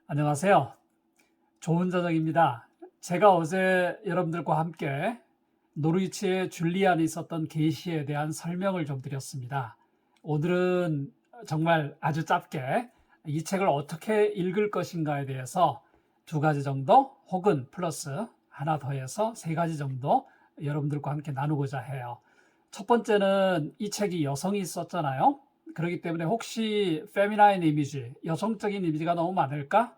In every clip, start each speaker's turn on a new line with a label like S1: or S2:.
S1: 안녕하세요. 좋은 저녁입니다. 제가 어제 여러분들과 함께 노르위치에 줄리안이 있었던 계시에 대한 설명을 좀 드렸습니다. 오늘은 정말 아주 짧게 이 책을 어떻게 읽을 것인가에 대해서 두 가지 정도 혹은 플러스 하나 더해서 세 가지 정도 여러분들과 함께 나누고자 해요. 첫 번째는 이 책이 여성이 썼잖아요. 그렇기 때문에 혹시 페미나인 이미지, 여성적인 이미지가 너무 많을까?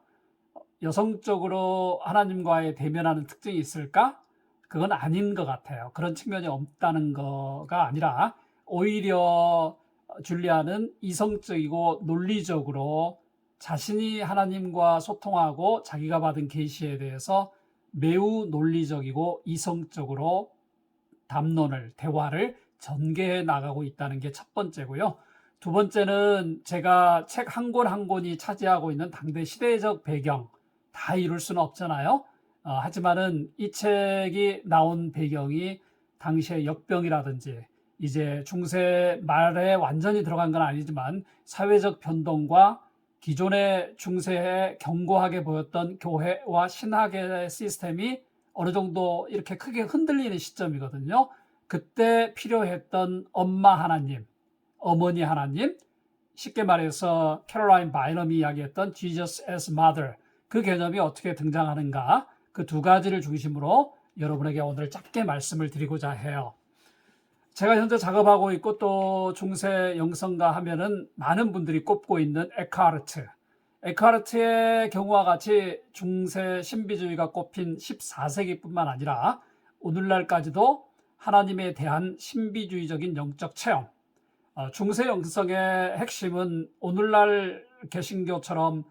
S1: 여성적으로 하나님과의 대면하는 특징이 있을까? 그건 아닌 것 같아요. 그런 측면이 없다는 거가 아니라 오히려 줄리아는 이성적이고 논리적으로 자신이 하나님과 소통하고 자기가 받은 계시에 대해서 매우 논리적이고 이성적으로 담론을, 대화를 전개해 나가고 있다는 게 첫 번째고요. 두 번째는 제가 책 한 권 한 권이 차지하고 있는 당대 시대적 배경, 다 이룰 수는 없잖아요. 하지만은 이 책이 나온 배경이 당시의 역병이라든지 이제 중세 말에 완전히 들어간 건 아니지만 사회적 변동과 기존의 중세에 견고하게 보였던 교회와 신학의 시스템이 어느 정도 이렇게 크게 흔들리는 시점이거든요. 그때 필요했던 엄마 하나님, 어머니 하나님, 쉽게 말해서 캐롤라인 바이넘이 이야기했던 Jesus as Mother, 그 개념이 어떻게 등장하는가, 그 두 가지를 중심으로 여러분에게 오늘 짧게 말씀을 드리고자 해요. 제가 현재 작업하고 있고 또 중세 영성가 하면은 많은 분들이 꼽고 있는 에크하르트. 에크하르트의 경우와 같이 중세 신비주의가 꼽힌 14세기뿐만 아니라 오늘날까지도 하나님에 대한 신비주의적인 영적 체험, 중세 영성의 핵심은 오늘날 개신교처럼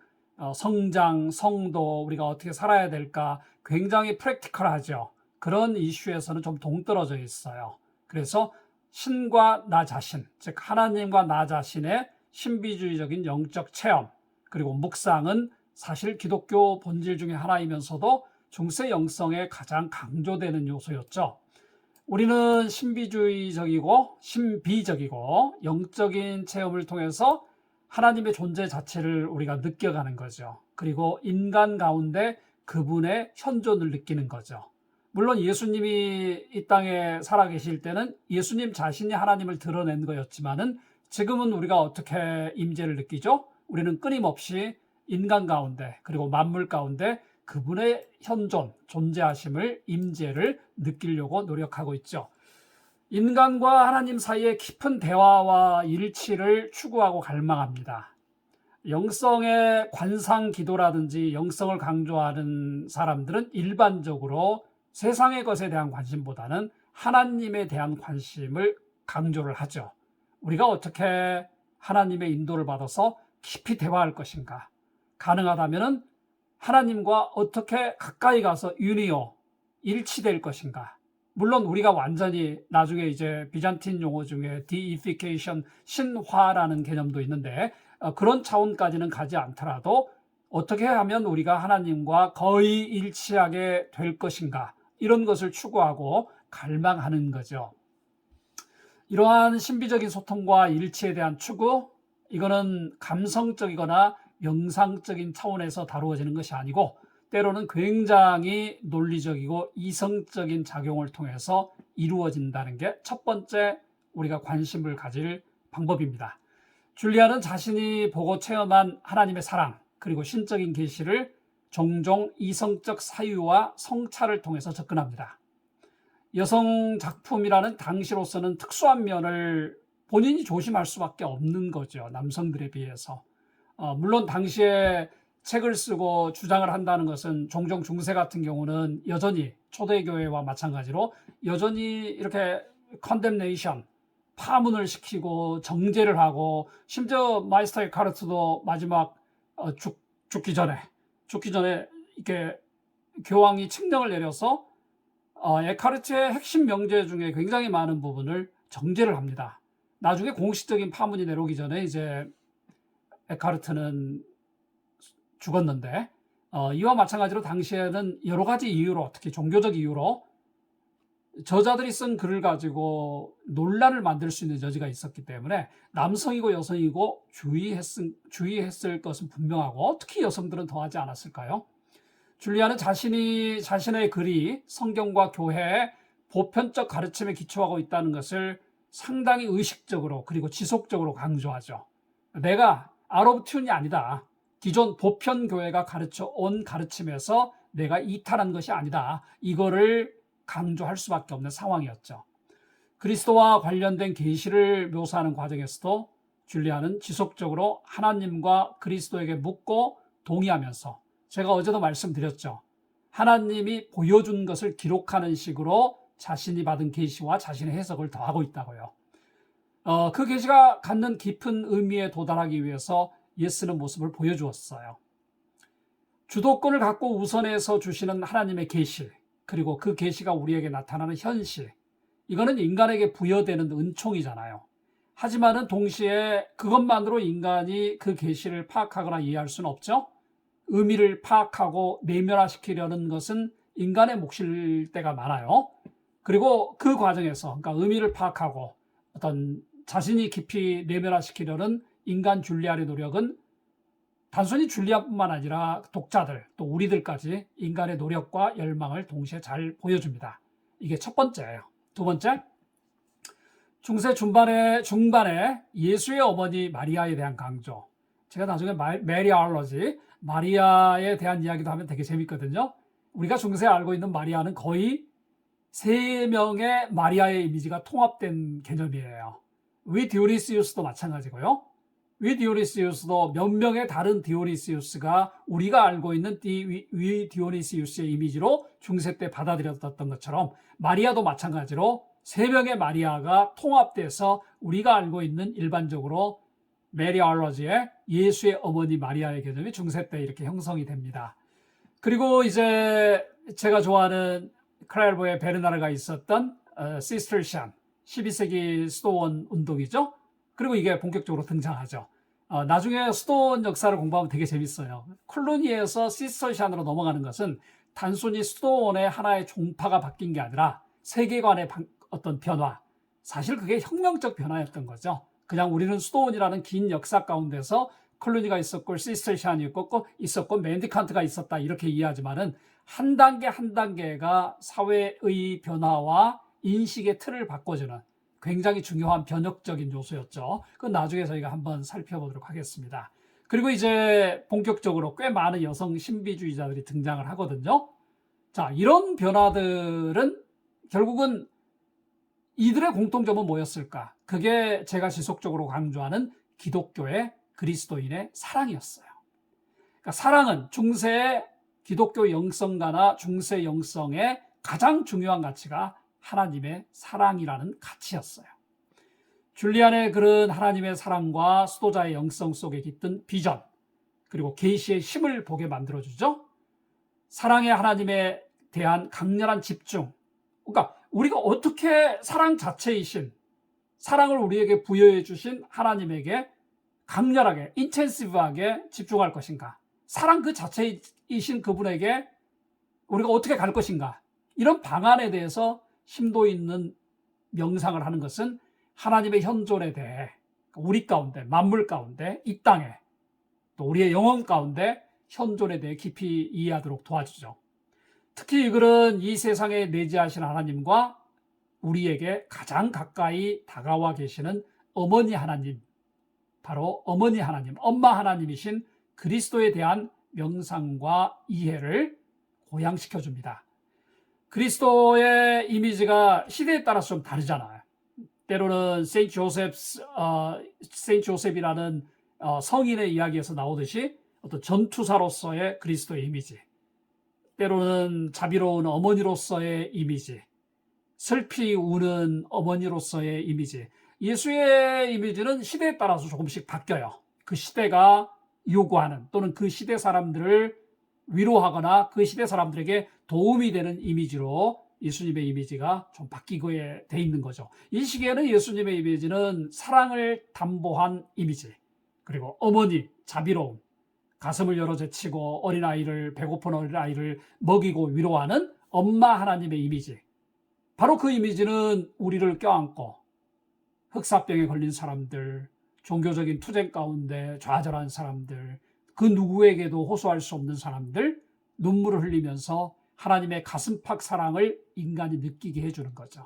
S1: 성장, 성도, 우리가 어떻게 살아야 될까 굉장히 프랙티컬하죠. 그런 이슈에서는 좀 동떨어져 있어요. 그래서 신과 나 자신, 즉 하나님과 나 자신의 신비주의적인 영적 체험, 그리고 묵상은 사실 기독교 본질 중에 하나이면서도 중세 영성에 가장 강조되는 요소였죠. 우리는 신비주의적이고 신비적이고 영적인 체험을 통해서 하나님의 존재 자체를 우리가 느껴가는 거죠. 그리고 인간 가운데 그분의 현존을 느끼는 거죠. 물론 예수님이 이 땅에 살아계실 때는 예수님 자신이 하나님을 드러낸 거였지만은 지금은 우리가 어떻게 임재를 느끼죠? 우리는 끊임없이 인간 가운데 그리고 만물 가운데 그분의 현존, 존재하심을, 임재를 느끼려고 노력하고 있죠. 인간과 하나님 사이의 깊은 대화와 일치를 추구하고 갈망합니다. 영성의 관상 기도라든지 영성을 강조하는 사람들은 일반적으로 세상의 것에 대한 관심보다는 하나님에 대한 관심을 강조를 하죠. 우리가 어떻게 하나님의 인도를 받아서 깊이 대화할 것인가? 가능하다면 하나님과 어떻게 가까이 가서 유니오, 일치될 것인가? 물론 우리가 완전히 나중에 이제 비잔틴 용어 중에 deification, 신화라는 개념도 있는데 그런 차원까지는 가지 않더라도 어떻게 하면 우리가 하나님과 거의 일치하게 될 것인가? 이런 것을 추구하고 갈망하는 거죠. 이러한 신비적인 소통과 일치에 대한 추구, 이거는 감성적이거나 영상적인 차원에서 다루어지는 것이 아니고 때로는 굉장히 논리적이고 이성적인 작용을 통해서 이루어진다는 게 첫 번째 우리가 관심을 가질 방법입니다. 줄리아는 자신이 보고 체험한 하나님의 사랑 그리고 신적인 계시를 종종 이성적 사유와 성찰을 통해서 접근합니다. 여성 작품이라는 당시로서는 특수한 면을 본인이 조심할 수밖에 없는 거죠. 남성들에 비해서. 물론 당시에 책을 쓰고 주장을 한다는 것은 종종 중세 같은 경우는 여전히 초대교회와 마찬가지로 여전히 이렇게 컨뎀네이션, 파문을 시키고 정죄를 하고 심지어 마이스터 에카르트도 마지막 죽기 전에 이렇게 교황이 칙령을 내려서 에카르트의 핵심 명제 중에 굉장히 많은 부분을 정제를 합니다. 나중에 공식적인 파문이 내려오기 전에 이제 에카르트는 죽었는데 이와 마찬가지로 당시에는 여러 가지 이유로 특히 종교적 이유로 저자들이 쓴 글을 가지고 논란을 만들 수 있는 여지가 있었기 때문에 남성이고 여성이고 주의했을 것은 분명하고, 특히 여성들은 더하지 않았을까요? 줄리아는 자신의 글이 성경과 교회의 보편적 가르침에 기초하고 있다는 것을 상당히 의식적으로 그리고 지속적으로 강조하죠. 내가 out of tune이 아니다. 기존 보편 교회가 가르쳐 온 가르침에서 내가 이탈한 것이 아니다. 이거를 강조할 수밖에 없는 상황이었죠. 그리스도와 관련된 계시를 묘사하는 과정에서도 줄리아는 지속적으로 하나님과 그리스도에게 묻고 동의하면서, 제가 어제도 말씀드렸죠. 하나님이 보여준 것을 기록하는 식으로 자신이 받은 계시와 자신의 해석을 더하고 있다고요. 그 계시가 갖는 깊은 의미에 도달하기 위해서 예쓰는 모습을 보여주었어요. 주도권을 갖고 우선해서 주시는 하나님의 계시, 그리고 그 계시가 우리에게 나타나는 현실, 이거는 인간에게 부여되는 은총이잖아요. 하지만은 동시에 그것만으로 인간이 그 계시를 파악하거나 이해할 수는 없죠. 의미를 파악하고 내면화시키려는 것은 인간의 몫일 때가 많아요. 그리고 그 과정에서, 그러니까 의미를 파악하고 어떤 자신이 깊이 내면화시키려는 인간 줄리아의 노력은 단순히 줄리아뿐만 아니라 독자들, 또 우리들까지 인간의 노력과 열망을 동시에 잘 보여줍니다. 이게 첫 번째예요. 두 번째, 중세 중반에 예수의 어머니 마리아에 대한 강조. 제가 나중에 메리아올러지, 마리아에 대한 이야기도 하면 되게 재밌거든요. 우리가 중세에 알고 있는 마리아는 거의 3명의 마리아의 이미지가 통합된 개념이에요. 위 디오니시우스도 마찬가지고요. 위 디오니시우스도 몇 명의 다른 디오니시우스가 우리가 알고 있는 위 디오니시우스의 이미지로 중세 때 받아들였던 것처럼, 마리아도 마찬가지로 3명의 마리아가 통합돼서 우리가 알고 있는 일반적으로 메리아올러지의 예수의 어머니 마리아의 개념이 중세 때 이렇게 형성이 됩니다. 그리고 이제 제가 좋아하는 크라일보의 베르나르가 있었던 시스터시안, 12세기 수도원 운동이죠. 그리고 이게 본격적으로 등장하죠. 나중에 수도원 역사를 공부하면 되게 재밌어요. 콜로니에서 시스터시안으로 넘어가는 것은 단순히 수도원의 하나의 종파가 바뀐 게 아니라 세계관의 어떤 변화, 사실 그게 혁명적 변화였던 거죠. 그냥 우리는 수도원이라는 긴 역사 가운데서 콜로니가 있었고 시스터시안이 있었고 멘디칸트가 있었다 이렇게 이해하지만은 한 단계 한 단계가 사회의 변화와 인식의 틀을 바꿔주는 굉장히 중요한 변혁적인 요소였죠. 그건 나중에 저희가 한번 살펴보도록 하겠습니다. 그리고 이제 본격적으로 꽤 많은 여성 신비주의자들이 등장을 하거든요. 자, 이런 변화들은 결국은 이들의 공통점은 뭐였을까? 그게 제가 지속적으로 강조하는 기독교의 그리스도인의 사랑이었어요. 그러니까 사랑은 중세의 기독교 영성가나 중세 영성의 가장 중요한 가치가 하나님의 사랑이라는 가치였어요. 줄리안의 글은 하나님의 사랑과 수도자의 영성 속에 깃든 비전, 그리고 계시의 힘을 보게 만들어주죠. 사랑의 하나님에 대한 강렬한 집중, 그러니까 우리가 어떻게 사랑 자체이신, 사랑을 우리에게 부여해 주신 하나님에게 강렬하게, 인텐시브하게 집중할 것인가, 사랑 그 자체이신 그분에게 우리가 어떻게 갈 것인가, 이런 방안에 대해서 심도 있는 명상을 하는 것은 하나님의 현존에 대해 우리 가운데, 만물 가운데, 이 땅에, 또 우리의 영혼 가운데 현존에 대해 깊이 이해하도록 도와주죠. 특히 이 글은 이 세상에 내재하신 하나님과 우리에게 가장 가까이 다가와 계시는 어머니 하나님, 바로 어머니 하나님, 엄마 하나님이신 그리스도에 대한 명상과 이해를 고양시켜줍니다. 그리스도의 이미지가 시대에 따라서 좀 다르잖아요. 때로는 세인트 조셉이라는 성인의 이야기에서 나오듯이 어떤 전투사로서의 그리스도의 이미지, 때로는 자비로운 어머니로서의 이미지, 슬피 우는 어머니로서의 이미지, 예수의 이미지는 시대에 따라서 조금씩 바뀌어요. 그 시대가 요구하는, 또는 그 시대 사람들을 위로하거나 그 시대 사람들에게 도움이 되는 이미지로 예수님의 이미지가 좀 바뀌게 돼 있는 거죠. 이 시기에는 예수님의 이미지는 사랑을 담보한 이미지, 그리고 어머니, 자비로움, 가슴을 열어 제치고 배고픈 어린아이를 먹이고 위로하는 엄마 하나님의 이미지, 바로 그 이미지는 우리를 껴안고 흑사병에 걸린 사람들, 종교적인 투쟁 가운데 좌절한 사람들, 그 누구에게도 호소할 수 없는 사람들, 눈물을 흘리면서 하나님의 가슴팍 사랑을 인간이 느끼게 해주는 거죠.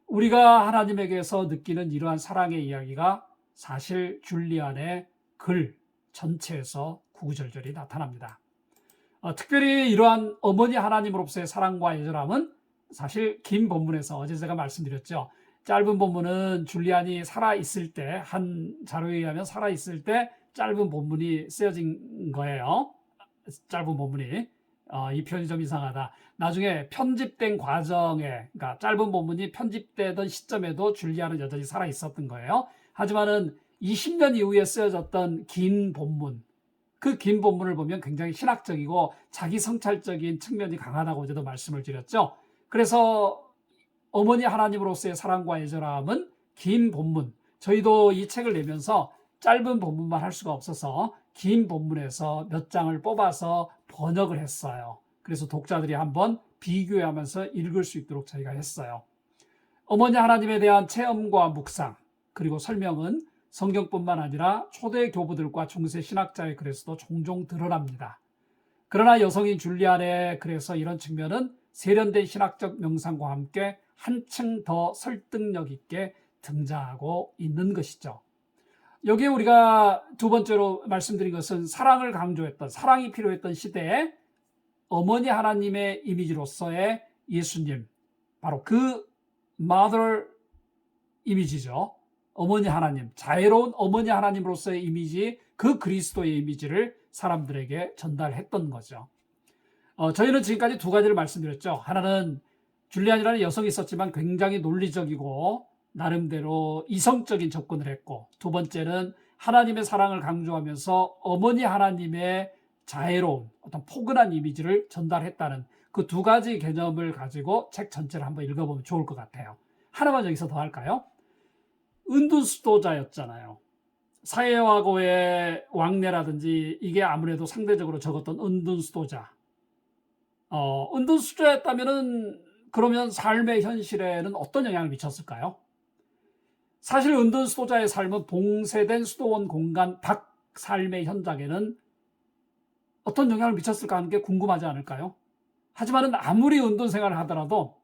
S1: 우리가 하나님에게서 느끼는 이러한 사랑의 이야기가 사실 줄리안의 글 전체에서 구구절절히 나타납니다. 특별히 이러한 어머니 하나님으로서의 사랑과 애절함은 사실 긴 본문에서 어제 제가 말씀드렸죠. 짧은 본문은 줄리안이 살아있을 때, 한 자료에 의하면 살아있을 때 짧은 본문이 쓰여진 거예요. 짧은 본문이. 이 표현이 좀 이상하다. 나중에 편집된 과정에, 그러니까 짧은 본문이 편집되던 시점에도 줄리안은 여전히 살아있었던 거예요. 하지만은 20년 이후에 쓰여졌던 긴 본문, 그 긴 본문을 보면 굉장히 신학적이고 자기 성찰적인 측면이 강하다고 어제도 말씀을 드렸죠. 그래서 어머니 하나님으로서의 사랑과 애절함은 긴 본문, 저희도 이 책을 내면서 짧은 본문만 할 수가 없어서 긴 본문에서 몇 장을 뽑아서 번역을 했어요. 그래서 독자들이 한번 비교하면서 읽을 수 있도록 저희가 했어요. 어머니 하나님에 대한 체험과 묵상, 그리고 설명은 성경뿐만 아니라 초대 교부들과 중세 신학자의 글에서도 종종 드러납니다. 그러나 여성인 줄리안의 글에서 이런 측면은 세련된 신학적 명상과 함께 한층 더 설득력 있게 등장하고 있는 것이죠. 여기에 우리가 두 번째로 말씀드린 것은 사랑을 강조했던, 사랑이 필요했던 시대에 어머니 하나님의 이미지로서의 예수님, 바로 그 mother 이미지죠. 어머니 하나님, 자애로운 어머니 하나님으로서의 이미지, 그 그리스도의 이미지를 사람들에게 전달했던 거죠. 저희는 지금까지 두 가지를 말씀드렸죠. 하나는 줄리안이라는 여성이 있었지만 굉장히 논리적이고 나름대로 이성적인 접근을 했고, 두 번째는 하나님의 사랑을 강조하면서 어머니 하나님의 자애로운 어떤 포근한 이미지를 전달했다는 그 두 가지 개념을 가지고 책 전체를 한번 읽어보면 좋을 것 같아요. 하나만 여기서 더 할까요? 은둔수도자였잖아요. 사회화고의 왕래라든지 이게 아무래도 상대적으로 적었던 은둔수도자. 은둔수도자였다면은 그러면 삶의 현실에는 어떤 영향을 미쳤을까요? 사실 은둔수도자의 삶은 봉쇄된 수도원 공간 밖 삶의 현장에는 어떤 영향을 미쳤을까 하는 게 궁금하지 않을까요? 하지만 아무리 은둔 생활을 하더라도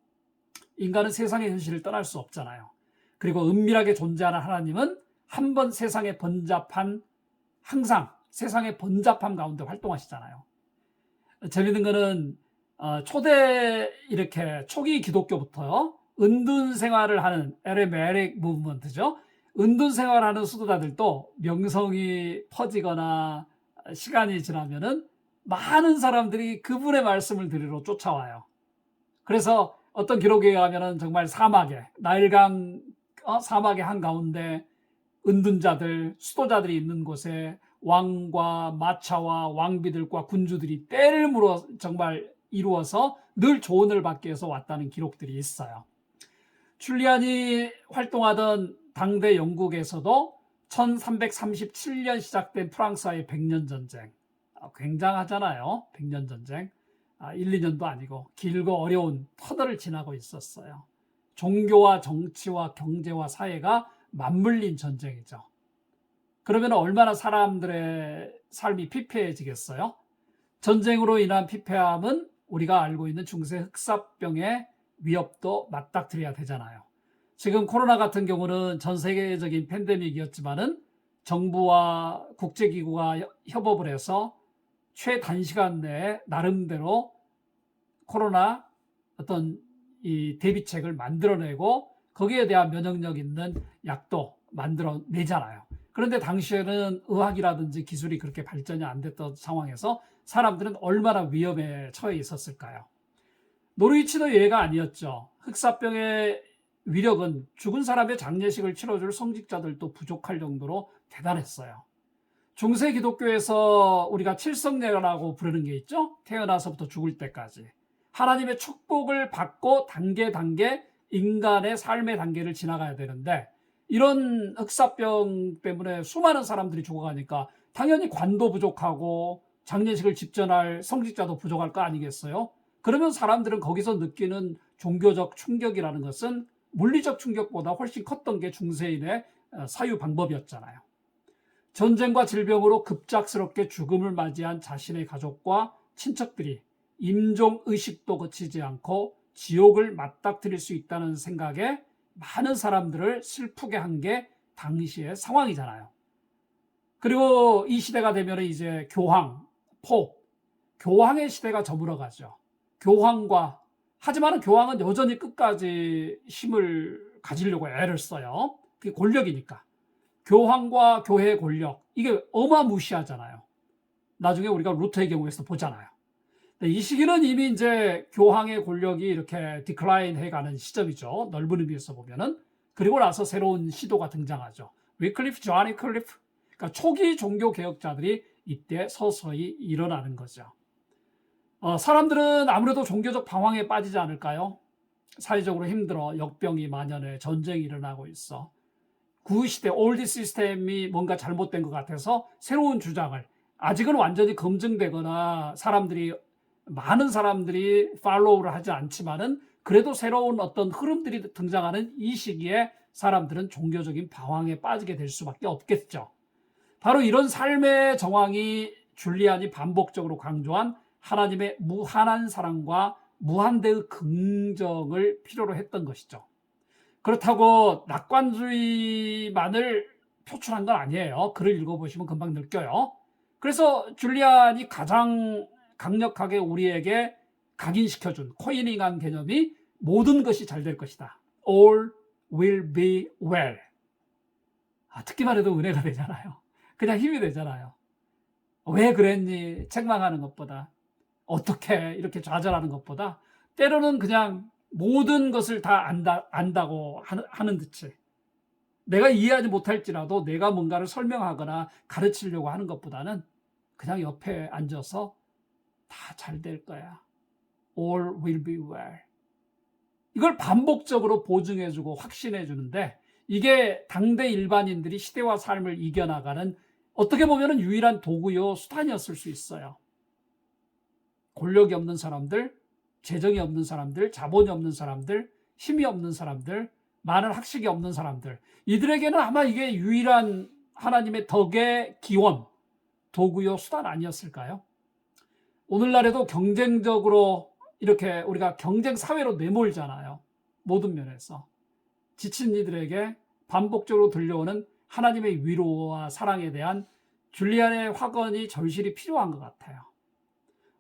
S1: 인간은 세상의 현실을 떠날 수 없잖아요. 그리고 은밀하게 존재하는 하나님은 한 번 세상의 번잡한, 항상 세상의 번잡함 가운데 활동하시잖아요. 재밌는 거는 초기 기독교부터 은둔 생활을 하는 에레메릭 무브먼트죠. 은둔 생활하는 수도자들도 명성이 퍼지거나 시간이 지나면은 많은 사람들이 그분의 말씀을 들으러 쫓아와요. 그래서 어떤 기록에 의하면은 정말 나일강 사막의 한가운데 은둔자들, 수도자들이 있는 곳에 왕과 마차와 왕비들과 군주들이 떼를 물어 정말 이루어서 늘 조언을 받기 위해서 왔다는 기록들이 있어요. 줄리안이 활동하던 당대 영국에서도 1337년 시작된 프랑스와의 100년 전쟁, 굉장하잖아요. 100년 전쟁. 1, 2년도 아니고 길고 어려운 터널을 지나고 있었어요. 종교와 정치와 경제와 사회가 맞물린 전쟁이죠. 그러면 얼마나 사람들의 삶이 피폐해지겠어요? 전쟁으로 인한 피폐함은 우리가 알고 있는 중세 흑사병의 위협도 맞닥뜨려야 되잖아요. 지금 코로나 같은 경우는 전 세계적인 팬데믹이었지만은 정부와 국제기구가 협업을 해서 최단시간 내에 나름대로 코로나 어떤 이 대비책을 만들어내고 거기에 대한 면역력 있는 약도 만들어내잖아요. 그런데 당시에는 의학이라든지 기술이 그렇게 발전이 안 됐던 상황에서 사람들은 얼마나 위험에 처해 있었을까요? 노르위치도 예가 아니었죠. 흑사병의 위력은 죽은 사람의 장례식을 치러줄 성직자들도 부족할 정도로 대단했어요. 중세 기독교에서 우리가 칠성례라고 부르는 게 있죠. 태어나서부터 죽을 때까지 하나님의 축복을 받고 단계 인간의 삶의 단계를 지나가야 되는데, 이런 흑사병 때문에 수많은 사람들이 죽어가니까 당연히 관도 부족하고 장례식을 집전할 성직자도 부족할 거 아니겠어요? 그러면 사람들은 거기서 느끼는 종교적 충격이라는 것은 물리적 충격보다 훨씬 컸던 게 중세인의 사유 방법이었잖아요. 전쟁과 질병으로 급작스럽게 죽음을 맞이한 자신의 가족과 친척들이 임종의식도 거치지 않고 지옥을 맞닥뜨릴 수 있다는 생각에 많은 사람들을 슬프게 한 게 당시의 상황이잖아요. 그리고 이 시대가 되면 이제 교황, 포, 교황의 시대가 저물어가죠. 하지만 교황은 여전히 끝까지 힘을 가지려고 애를 써요. 그게 권력이니까. 교황과 교회의 권력, 이게 어마무시하잖아요. 나중에 우리가 루터의 경우에서 보잖아요. 이 시기는 이미 이제 교황의 권력이 이렇게 디클라인 해가는 시점이죠. 넓은 의미에서 보면은. 그리고 나서 새로운 시도가 등장하죠. 위클리프, 존 위클리프. 그러니까 초기 종교 개혁자들이 이때 서서히 일어나는 거죠. 사람들은 아무래도 종교적 방황에 빠지지 않을까요? 사회적으로 힘들어, 역병이 만연해, 전쟁이 일어나고 있어. 그 시대 올드 시스템이 뭔가 잘못된 것 같아서 새로운 주장을, 아직은 완전히 검증되거나 많은 사람들이 팔로우를 하지 않지만은 그래도 새로운 어떤 흐름들이 등장하는 이 시기에 사람들은 종교적인 방황에 빠지게 될 수밖에 없겠죠. 바로 이런 삶의 정황이 줄리안이 반복적으로 강조한 하나님의 무한한 사랑과 무한대의 긍정을 필요로 했던 것이죠. 그렇다고 낙관주의만을 표출한 건 아니에요. 글을 읽어보시면 금방 느껴요. 그래서 줄리안이 가장 강력하게 우리에게 각인시켜준 코이닝한 개념이 모든 것이 잘 될 것이다. All will be well. 듣기만 해도 은혜가 되잖아요. 그냥 힘이 되잖아요. 왜 그랬니? 책망하는 것보다, 어떻게 이렇게 좌절하는 것보다 때로는 그냥 모든 것을 다 안다고 하는 듯이, 내가 이해하지 못할지라도 내가 뭔가를 설명하거나 가르치려고 하는 것보다는 그냥 옆에 앉아서 다 잘 될 거야. All will be well. 이걸 반복적으로 보증해주고 확신해주는데, 이게 당대 일반인들이 시대와 삶을 이겨나가는 어떻게 보면 유일한 도구요 수단이었을 수 있어요. 권력이 없는 사람들, 재정이 없는 사람들, 자본이 없는 사람들, 힘이 없는 사람들, 많은 학식이 없는 사람들, 이들에게는 아마 이게 유일한 하나님의 덕의 기원, 도구요 수단 아니었을까요? 오늘날에도 경쟁적으로 이렇게 우리가 경쟁 사회로 내몰잖아요. 모든 면에서. 지친 이들에게 반복적으로 들려오는 하나님의 위로와 사랑에 대한 줄리안의 확언이 절실히 필요한 것 같아요.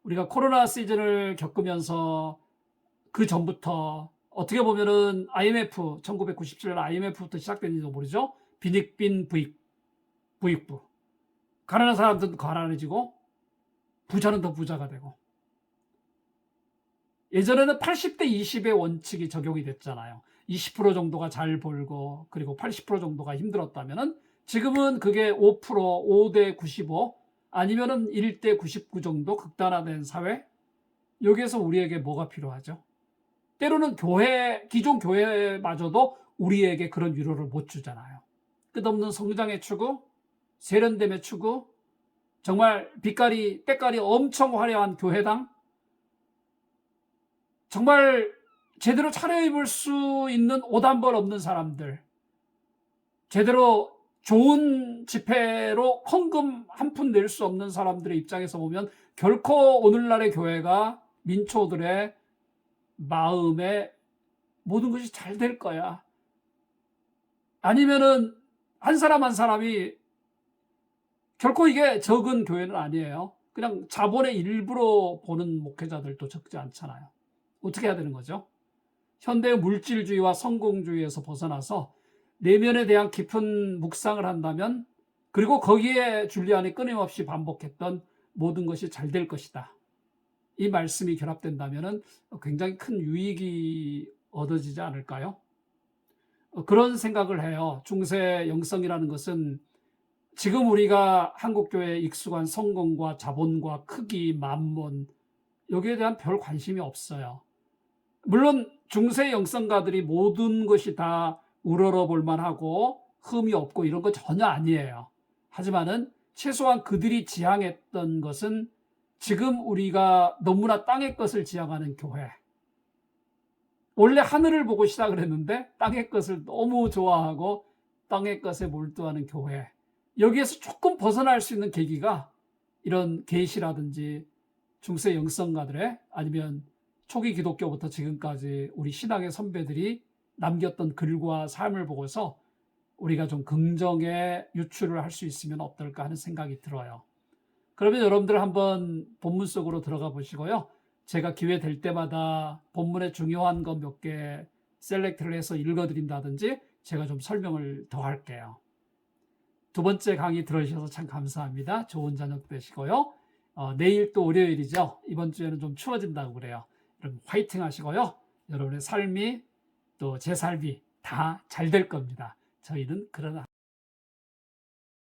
S1: 우리가 코로나 시즌을 겪으면서 그 전부터 어떻게 보면은 IMF, 1997년 IMF부터 시작된지도 모르죠. 빈익빈 부익부. 가난한 사람들은 가난해지고 부자는 더 부자가 되고. 예전에는 80대 20의 원칙이 적용이 됐잖아요. 20% 정도가 잘 벌고 그리고 80% 정도가 힘들었다면은 지금은 그게 5%, 5대 95 아니면은 1대 99 정도 극단화된 사회. 여기에서 우리에게 뭐가 필요하죠? 때로는 기존 교회마저도 우리에게 그런 위로를 못 주잖아요. 끝없는 성장의 추구, 세련됨의 추구, 정말 때깔이 엄청 화려한 교회당, 정말 제대로 차려입을 수 있는 옷 한 벌 없는 사람들, 제대로 좋은 집회로 헌금 한 푼 낼 수 없는 사람들의 입장에서 보면 결코 오늘날의 교회가 민초들의 마음에 모든 것이 잘 될 거야. 아니면은 한 사람 한 사람이, 결코 이게 적은 교회는 아니에요. 그냥 자본의 일부로 보는 목회자들도 적지 않잖아요. 어떻게 해야 되는 거죠? 현대의 물질주의와 성공주의에서 벗어나서 내면에 대한 깊은 묵상을 한다면, 그리고 거기에 줄리안이 끊임없이 반복했던 모든 것이 잘 될 것이다, 이 말씀이 결합된다면 굉장히 큰 유익이 얻어지지 않을까요? 그런 생각을 해요. 중세 영성이라는 것은 지금 우리가 한국교회에 익숙한 성공과 자본과 크기, 만몬, 여기에 대한 별 관심이 없어요. 물론 중세 영성가들이 모든 것이 다 우러러 볼만하고 흠이 없고 이런 거 전혀 아니에요. 하지만은 최소한 그들이 지향했던 것은 지금 우리가 너무나 땅의 것을 지향하는 교회, 원래 하늘을 보고 시작을 했는데 땅의 것을 너무 좋아하고 땅의 것에 몰두하는 교회. 여기에서 조금 벗어날 수 있는 계기가 이런 계시라든지 중세 영성가들의 아니면 초기 기독교부터 지금까지 우리 신앙의 선배들이 남겼던 글과 삶을 보고서 우리가 좀 긍정의 유출을 할 수 있으면 어떨까 하는 생각이 들어요. 그러면 여러분들 한번 본문 속으로 들어가 보시고요. 제가 기회 될 때마다 본문의 중요한 것 몇 개 셀렉트를 해서 읽어드린다든지 제가 좀 설명을 더 할게요. 두 번째 강의 들어주셔서 참 감사합니다. 좋은 저녁 되시고요. 내일 또 월요일이죠. 이번 주에는 좀 추워진다고 그래요. 여러분 화이팅 하시고요. 여러분의 삶이 또 제 삶이 다 잘 될 겁니다. 저희는 그런